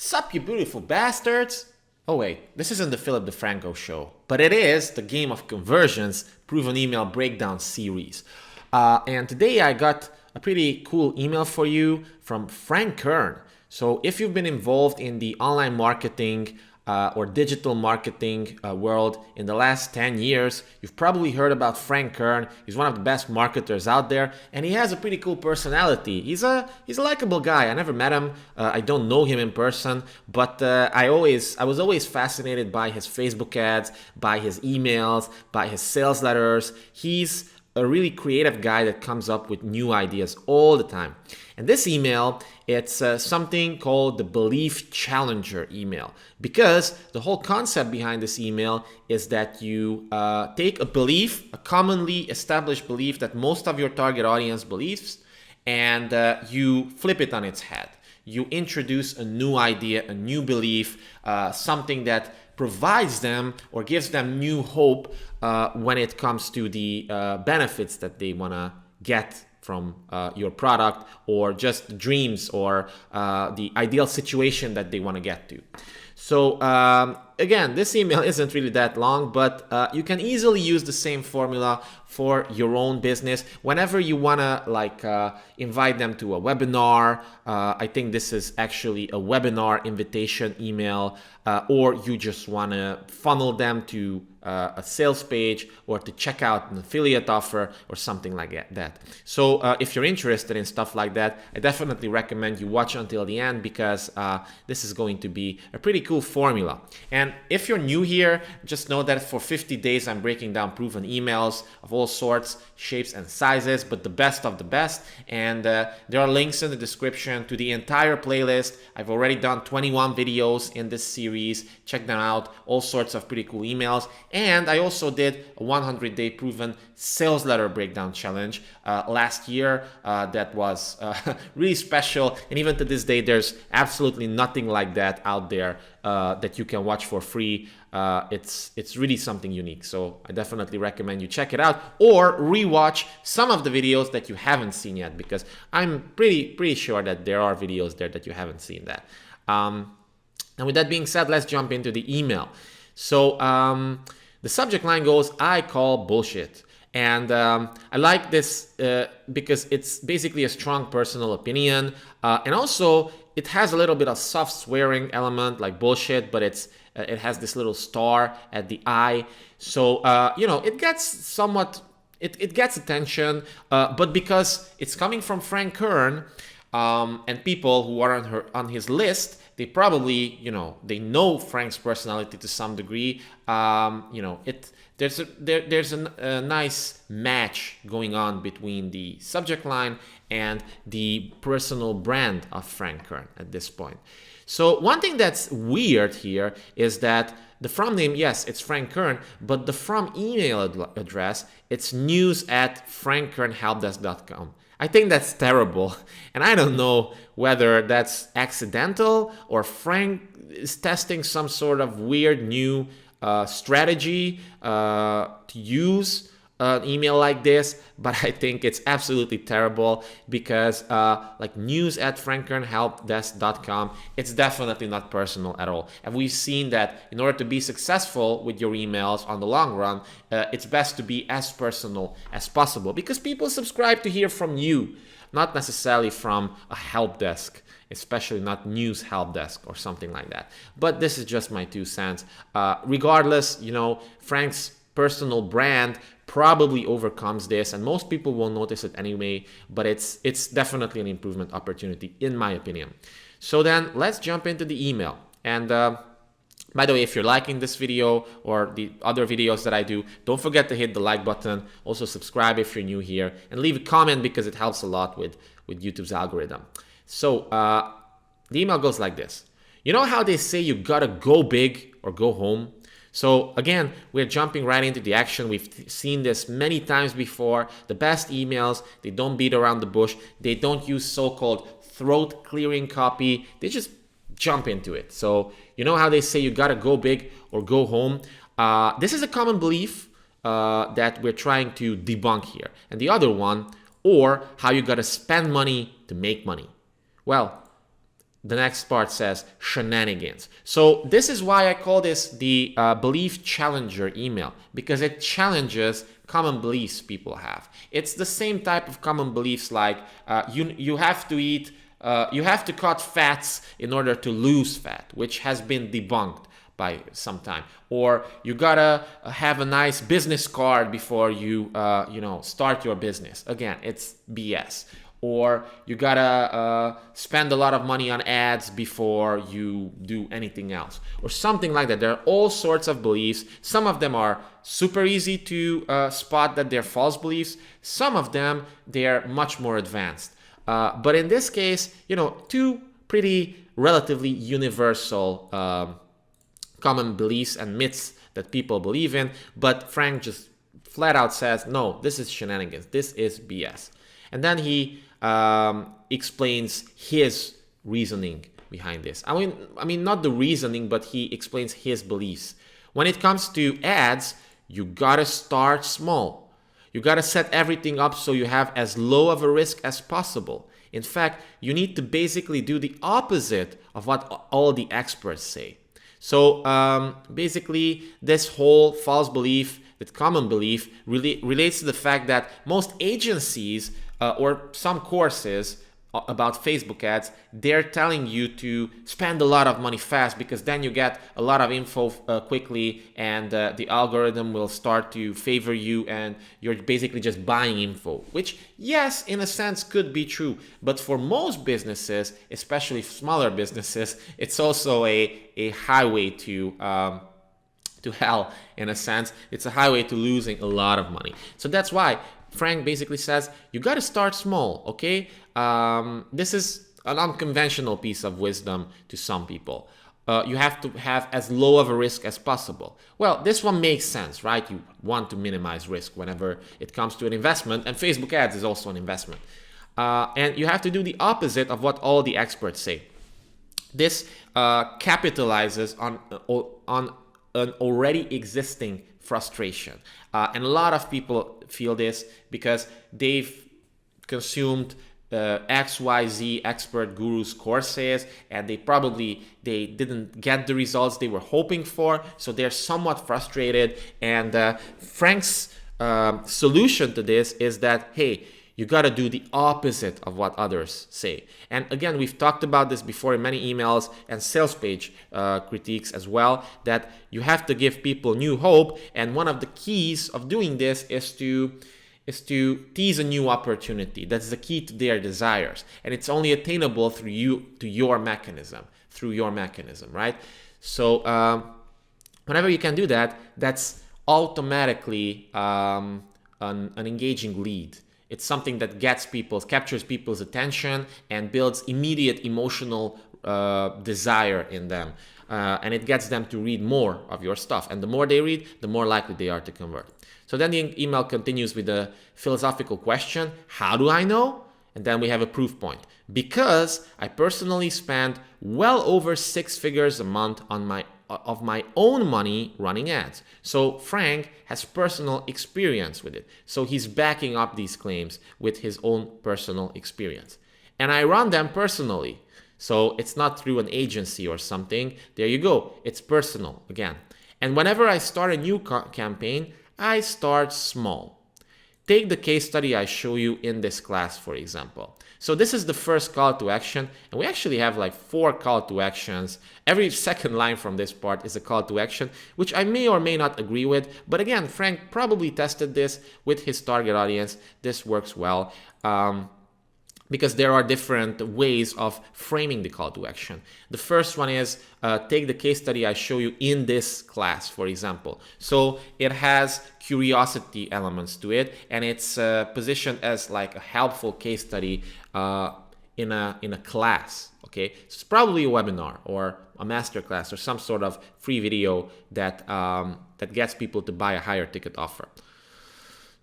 Sup, you beautiful bastards! Oh wait, this isn't the Philip DeFranco show, but it is the Game of Conversions Proven Email Breakdown series. And today I got a pretty cool email for you from Frank Kern. So if you've been involved in the online marketing or digital marketing world in the last 10 years, you've probably heard about Frank Kern. He's one of the best marketers out there, and he has a pretty cool personality. He's a likable guy. I never met him. I don't know him in person, but I was always fascinated by his Facebook ads, by his emails, by his sales letters. He's a really creative guy that comes up with new ideas all the time. And this email, it's something called the Belief Challenger email, because the whole concept behind this email is that you take a belief, a commonly established belief that most of your target audience believes, and you flip it on its head. You introduce a new idea, a new belief, something that provides them or gives them new hope when it comes to the benefits that they want to get from your product, or just dreams, or the ideal situation that they want to get to. So again, this email isn't really that long, but you can easily use the same formula for your own business whenever you want to invite them to a webinar. I think this is actually a webinar invitation email, or you just want to funnel them to a sales page, or to check out an affiliate offer or something like that. So if you're interested in stuff like that, I definitely recommend you watch until the end, because this is going to be a pretty cool formula. And if you're new here, just know that for 50 days I'm breaking down proven emails of all sorts, shapes and sizes, but the best of the best. And there are links in the description to the entire playlist. I've already done 21 videos in this series. Check them out. All sorts of pretty cool emails. And I also did a 100-day proven sales letter breakdown challenge last year that was really special. And even to this day, there's absolutely nothing like that out there that you can watch for free. It's really something unique. So I definitely recommend you check it out, or rewatch some of the videos that you haven't seen yet, because I'm pretty sure that there are videos there that you haven't seen that. And with that being said, let's jump into the email. So the subject line goes, "I call bullshit." And I like this because it's basically a strong personal opinion. And also, it has a little bit of soft swearing element, like bullshit, but it has this little star at the I. So, it gets somewhat, it gets attention, but because it's coming from Frank Kern, and people who are on his list, they probably, they know Frank's personality to some degree. There's a nice match going on between the subject line and the personal brand of Frank Kern at this point. So one thing that's weird here is that the from name, yes, it's Frank Kern, but the from email address, it's news@frankkernhelpdesk.com. I think that's terrible, and I don't know whether that's accidental or Frank is testing some sort of weird new strategy to use an email like this, but I think it's absolutely terrible, because news@frankkernhelpdesk.com, it's definitely not personal at all. And we've seen that in order to be successful with your emails on the long run, it's best to be as personal as possible, because people subscribe to hear from you, not necessarily from a help desk, especially not news help desk or something like that. But this is just my 2 cents. Regardless, Frank's personal brand probably overcomes this, and most people will notice it anyway, but it's definitely an improvement opportunity, in my opinion. So then let's jump into the email. And by the way, if you're liking this video or the other videos that I do, don't forget to hit the like button. Also subscribe if you're new here, and leave a comment, because it helps a lot with YouTube's algorithm. So the email goes like this. You know how they say you gotta go big or go home? So again, we're jumping right into the action. We've seen this many times before. The best emails, they don't beat around the bush. They don't use so-called throat clearing copy. They just jump into it. So you know how they say you gotta go big or go home? This is a common belief that we're trying to debunk here. And the other one, or how you gotta spend money to make money. Well, the next part says shenanigans. So this is why I call this the belief challenger email, because it challenges common beliefs people have. It's the same type of common beliefs like you have to eat, you have to cut fats in order to lose fat, which has been debunked by some time. Or you gotta have a nice business card before you start your business. Again, it's BS. Or you gotta spend a lot of money on ads before you do anything else, or something like that. There are all sorts of beliefs. Some of them are super easy to spot that they're false beliefs. Some of them, they're much more advanced. But in this case, two pretty relatively universal common beliefs and myths that people believe in, but Frank just flat out says, no, this is shenanigans, this is BS. And then he explains his reasoning behind this. I mean, not the reasoning, but he explains his beliefs. When it comes to ads, you gotta start small. You gotta set everything up so you have as low of a risk as possible. In fact, you need to basically do the opposite of what all the experts say. So basically, this whole false belief, that common belief, really relates to the fact that most agencies or some courses about Facebook ads, they're telling you to spend a lot of money fast, because then you get a lot of info quickly, and the algorithm will start to favor you, and you're basically just buying info, which, yes, in a sense could be true. But for most businesses, especially smaller businesses, it's also a highway to hell, in a sense. It's a highway to losing a lot of money. So that's why Frank basically says, you got to start small, okay? This is an unconventional piece of wisdom to some people. You have to have as low of a risk as possible. Well, this one makes sense, right? You want to minimize risk whenever it comes to an investment, and Facebook ads is also an investment. And you have to do the opposite of what all the experts say. This capitalizes on an already existing frustration. And a lot of people feel this because they've consumed XYZ expert gurus courses, and they didn't get the results they were hoping for, so they're somewhat frustrated. And Frank's solution to this is that, hey, you got to do the opposite of what others say. And again, we've talked about this before in many emails and sales page critiques as well, that you have to give people new hope. And one of the keys of doing this is to tease a new opportunity. That's the key to their desires. And it's only attainable through your mechanism, right? So whenever you can do that, that's automatically an engaging lead. It's something that captures people's attention and builds immediate emotional desire in them. And it gets them to read more of your stuff. And the more they read, the more likely they are to convert. So then the email continues with a philosophical question. How do I know? And then we have a proof point. Because I personally spend well over 6 figures a month of my own money running ads. So Frank has personal experience with it. So he's backing up these claims with his own personal experience. And I run them personally. So it's not through an agency or something. There you go. It's personal again. And whenever I start a new campaign, I start small. Take the case study I show you in this class, for example. So this is the first call to action, and we actually have like 4 call to actions. Every second line from this part is a call to action, which I may or may not agree with. But again, Frank probably tested this with his target audience. This works well. Because there are different ways of framing the call to action. The first one is take the case study I show you in this class, for example. So it has curiosity elements to it, and it's positioned as like a helpful case study in a class. Okay, so it's probably a webinar or a masterclass or some sort of free video that gets people to buy a higher ticket offer.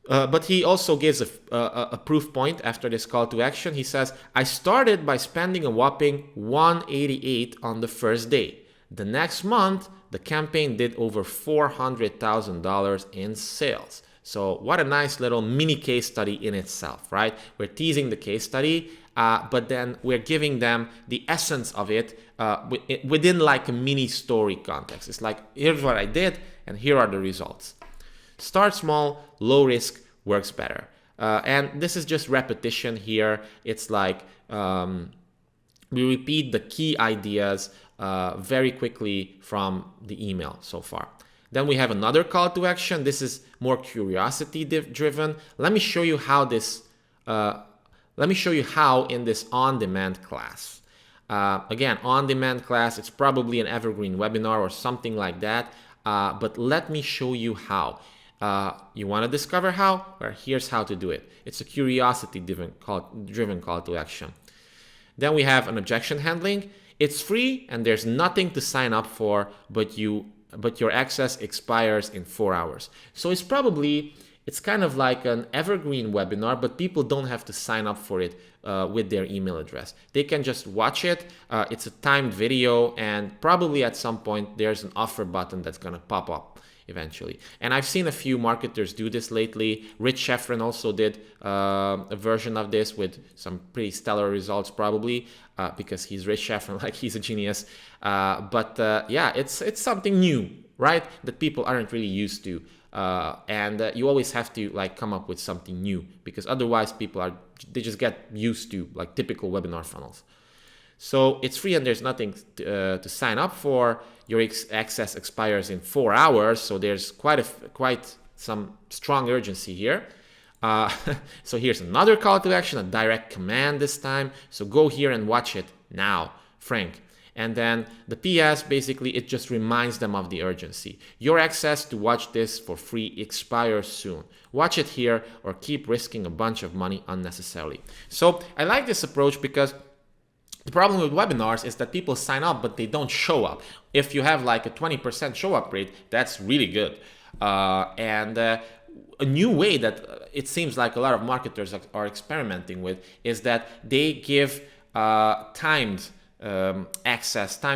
But he also gives a proof point after this call to action. He says, I started by spending a whopping $188 on the first day. The next month, the campaign did over $400,000 in sales. So what a nice little mini case study in itself, right? We're teasing the case study. but then we're giving them the essence of it within like a mini story context. It's like, here's what I did and here are the results. Start small, low risk works better. And this is just repetition here. It's like we repeat the key ideas very quickly from the email so far. Then we have another call to action. This is more curiosity driven. Let me show you how this. Let me show you how in this on-demand class. Again, on-demand class. It's probably an evergreen webinar or something like that. But let me show you how. You want to discover how? Well, here's how to do it. It's a curiosity-driven call to action. Then we have an objection handling. It's free and there's nothing to sign up for, but your access expires in 4 hours. So it's kind of like an evergreen webinar, but people don't have to sign up for it with their email address. They can just watch it. It's a timed video, and probably at some point there's an offer button that's going to pop up eventually. And I've seen a few marketers do this lately. Rich Schefren also did a version of this with some pretty stellar results, probably because he's Rich Schefren, like he's a genius. Yeah, it's something new, right? That people aren't really used to. And you always have to like come up with something new, because otherwise they just get used to like typical webinar funnels. So it's free and there's nothing to sign up for. Your access expires in 4 hours, so there's quite some strong urgency here. So here's another call to action, a direct command this time. So go here and watch it now, Frank. And then the PS, basically, it just reminds them of the urgency. Your access to watch this for free expires soon. Watch it here or keep risking a bunch of money unnecessarily. So I like this approach because the problem with webinars is that people sign up, but they don't show up. If you have like a 20% show up rate, that's really good. A new way that it seems like a lot of marketers are experimenting with is that they give timed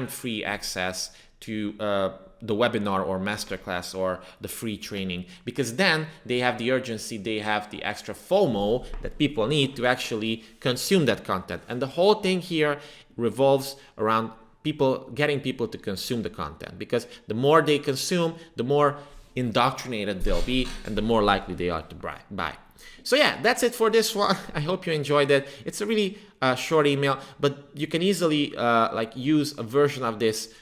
free access to the webinar or masterclass or the free training, because then they have the urgency, they have the extra FOMO that people need to actually consume that content. And the whole thing here revolves around getting people to consume the content, because the more they consume, the more indoctrinated they'll be and the more likely they are to buy. So yeah, that's it for this one. I hope you enjoyed it. It's a really short email, but you can easily use a version of this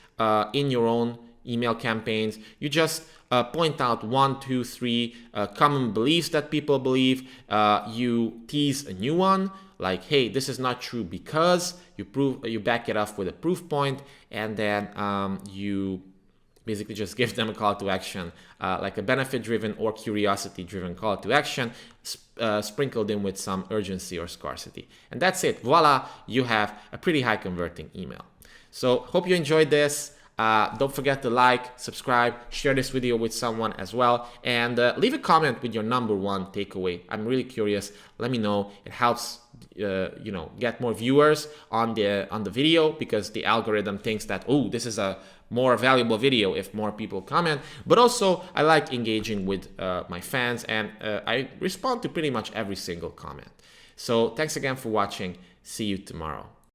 in your own email campaigns. You just point out 1, 2, 3 common beliefs that people believe. You tease a new one, like, hey, this is not true because you back it up with a proof point, and then you basically just give them a call to action, like a benefit-driven or curiosity-driven call to action, sprinkled in with some urgency or scarcity. And that's it. Voila, you have a pretty high converting email. So hope you enjoyed this. Don't forget to like, subscribe, share this video with someone as well, and leave a comment with your #1 takeaway. I'm really curious. Let me know. It helps get more viewers on the video, because the algorithm thinks that, oh, this is a more valuable video if more people comment. But also I like engaging with my fans, and I respond to pretty much every single comment. So thanks again for watching. See you tomorrow.